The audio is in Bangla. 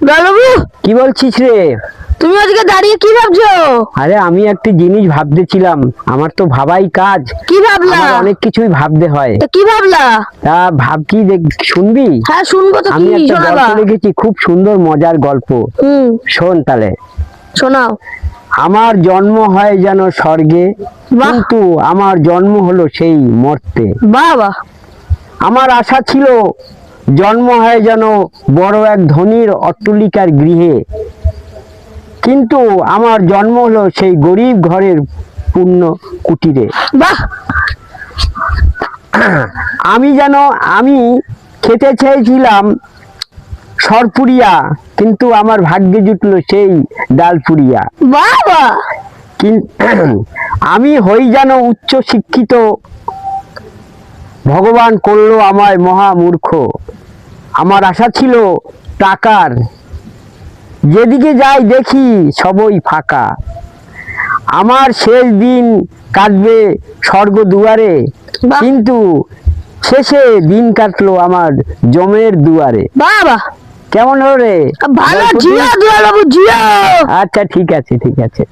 বাবু কি বলছিস রে? তুমি আজকে দাঁড়িয়ে কি ভাবছো? আরে আমি একটা জিনিস ভাবতেছিলাম, আমার তো ভাবাই কাজ। কি ভাবলা? আমার অনেক কিছুই ভাবতে হয়। তা কি ভাবলা? তা ভাবছি, শুনবি? হ্যাঁ শুনবো তো, আমি কি একটা শোনাবা? গল্প লিখেছি, খুব সুন্দর মজার গল্প। শোন তাহলে। শোনাও। আমার জন্ম হয় যেন স্বর্গে, বাহ। কিন্তু আমার জন্ম হলো সেই মর্তে। বাহ বাহ। আমার আশা ছিল জন্ম হয় যেন বড় এক ধনীর অট্টালিকার গৃহে, কিন্তু আমার জন্ম হলো সেই গরিব ঘরের পূর্ণ কুটিরে। বাহ। আমি খেতে চেয়েছিলাম সরপুরিয়া, কিন্তু আমার ভাগ্যে জুটলো সেই ডালপুরিয়া। বাহ বাহ। আমি হই যেন উচ্চ শিক্ষিত, ভগবান করলো আমায় মহা মূর্খ। আমার আশা ছিল টাকার, যেদিকে যাই দেখি সবই ফাঁকা। আমার শেষ দিন কাটবে স্বর্গ দুয়ারে, বাহ। কিন্তু শেষে দিন কাটলো আমার জমের দুয়ারে। বাহ বাহ। কেমন হলো রে? ভালো, জিও দুলাল বাবু, জিও। আচ্ছা, ঠিক আছে, ঠিক আছে।